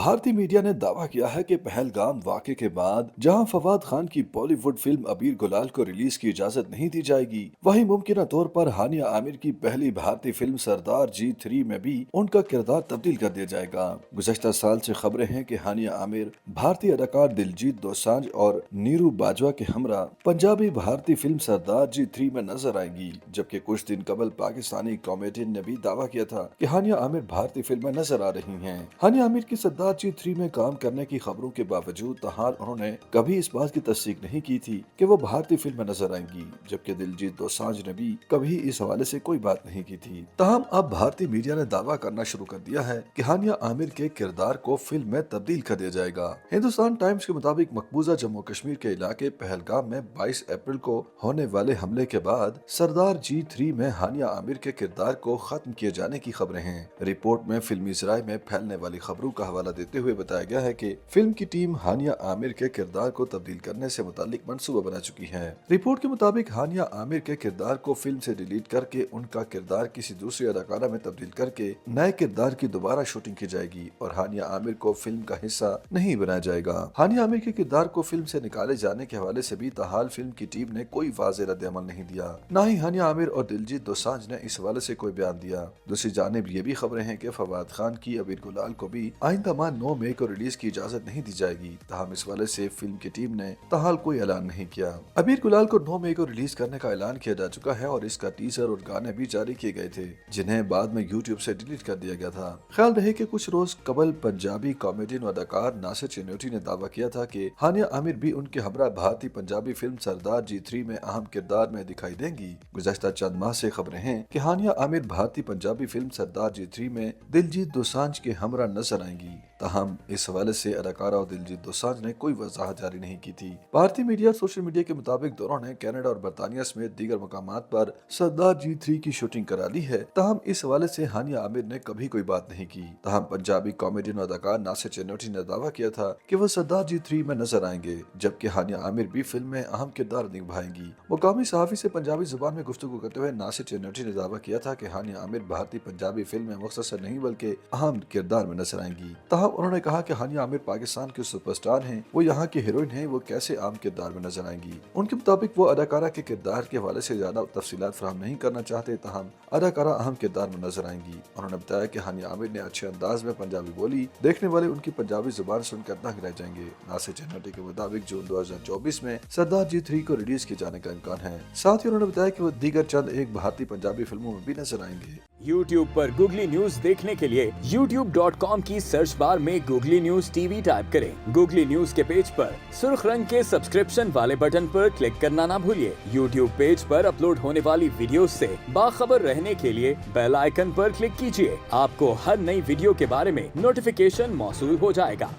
भारतीय मीडिया ने दावा किया है कि पहलगाम वाक़े के बाद जहां फवाद खान की बॉलीवुड फिल्म अबीर गुलाल को रिलीज की इजाजत नहीं दी जाएगी, वहीं मुमकिन तौर पर हानिया आमिर की पहली भारतीय फिल्म सरदार G3 में भी उनका किरदार तब्दील कर दिया जाएगा। गुज़श्ता साल से खबरें हैं कि हानिया आमिर भारतीय अदाकार दिलजीत दोसांझ और नीरू बाजवा के हमरा पंजाबी भारतीय फिल्म सरदार G3 में नजर आएंगी, जबकि कुछ दिन कबल पाकिस्तानी कॉमेडियन ने भी दावा किया था कि हानिया आमिर भारतीय फिल्म में नजर आ रही हैं। हानिया आमिर की सरदार G3 में काम करने की खबरों के बावजूद तहार उन्होंने कभी इस बात की तस्दीक नहीं की थी कि वो भारतीय फिल्म में नजर आएंगी, जबकि दिलजीत दोसांझ ने भी कभी इस हवाले से कोई बात नहीं की थी। तहम अब भारतीय मीडिया ने दावा करना शुरू कर दिया है कि हानिया आमिर के किरदार को फिल्म में तब्दील कर दिया जाएगा। हिंदुस्तान टाइम्स के मुताबिक मकबूजा जम्मू कश्मीर के इलाके पहलगाम में 22 अप्रैल को होने वाले हमले के बाद सरदार G3 में हानिया आमिर के किरदार को खत्म किए जाने की खबरें हैं। रिपोर्ट में फिल्मी ज़राए में फैलने वाली खबरों का हवाला देते हुए बताया गया है कि फिल्म की टीम हानिया आमिर के किरदार को तब्दील करने से मुतालिक मंसूबा बना चुकी है। रिपोर्ट के मुताबिक हानिया आमिर के किरदार को फिल्म से डिलीट करके उनका किरदार किसी दूसरी अदाकारा में तब्दील करके नए किरदार की दोबारा शूटिंग की जाएगी और हानिया आमिर को फिल्म का हिस्सा नहीं बनाया जाएगा। हानिया आमिर के किरदार को फिल्म से निकाले जाने के हवाले से भी ताहाल फिल्म की टीम ने कोई वाज़ेह रद्द-ए-अमल नहीं दिया। न ही हानिया आमिर और दिलजीत दोसांझ ने इस हवाले से कोई बयान दिया। दूसरी जानिब ये भी खबरें हैं कि फवाद खान की अबीर गुलाल को भी आइंदा माह 9 मई को रिलीज की इजाजत नहीं दी जाएगी। ताहम इस वाले से फिल्म की टीम ने ताहाल कोई ऐलान नहीं किया। अबीर गुलाल को 9 मई को रिलीज करने का ऐलान किया जा चुका है और इसका टीजर और गाने भी जारी किए गए थे, जिन्हें बाद में यूट्यूब से डिलीट कर दिया गया था। ख्याल रहे कि कुछ रोज कबल पंजाबी कॉमेडियन और अदाकार नासिर चिन्नोटी ने दावा किया था कि हानिया आमिर भी उनके हमरा भारतीय पंजाबी फिल्म सरदार G3 में अहम किरदार में दिखाई देंगी। गुज़श्ता चंद माह से खबरें हैं कि हानिया आमिर भारतीय पंजाबी फिल्म सरदार G3 में दिलजीत दोसांझ के हमरा नजर आएंगी। ताहम इस हवाले से अदाकारा और दिलजीत दोसांझ ने कोई वजाहत जारी नहीं की थी। भारतीय मीडिया और सोशल मीडिया के मुताबिक दोनों ने कनाडा और बरतानिया समेत दीगर मकामात पर सरदार G3 की शूटिंग करा ली है। ताहम इस हवाले से हानिया आमिर ने कभी कोई बात नहीं की। ताहम पंजाबी कॉमेडियन और अदाकार नासिर चिन्नोटी ने दावा किया था कि वह सरदार G3 में नजर आएंगे, जबकि हानिया आमिर भी फिल्म में अहम किरदार निभाएंगी। मुकामी सहाफी से पंजाबी जुबान में गुफ्तगू करते हुए नासिर चिन्नोटी ने दावा किया था कि हानिया आमिर भारतीय पंजाबी फिल्म में मुख्तसर नहीं बल्कि अहम किरदार में नजर आएंगी। ताहम उन्होंने कहा कि हानिया आमिर पाकिस्तान के सुपरस्टार हैं, वो यहाँ की हीरोइन हैं, वो कैसे आम किरदार में नजर आएंगी। उनके मुताबिक वो अदाकारा के किरदार के हवाले से ज्यादा तफसीलात फराहम नहीं करना चाहते। ताहम अदाकारा अहम किरदार में नजर आएंगी। उन्होंने बताया कि हानिया आमिर ने अच्छे अंदाज में पंजाबी बोली, देखने वाले उनकी पंजाबी जुबान सुनकर दंग रह जाएंगे। नासिर चिन्नोटी के मुताबिक जून 2024 में सरदार G3 को रिलीज किए जाने का इम्कान है। साथ ही उन्होंने बताया कि वो दीगर चंद एक भारतीय पंजाबी फिल्मों में भी नजर आएंगे। YouTube पर गूगली न्यूज देखने के लिए youtube.com की सर्च बार में गूगली न्यूज टीवी टाइप करें। गूगली न्यूज के पेज पर सुर्ख रंग के सब्सक्रिप्शन वाले बटन पर क्लिक करना ना भूलिए। YouTube पेज पर अपलोड होने वाली वीडियोस से बाखबर रहने के लिए बेल आइकन पर क्लिक कीजिए। आपको हर नई वीडियो के बारे में नोटिफिकेशन मौसूल हो जाएगा।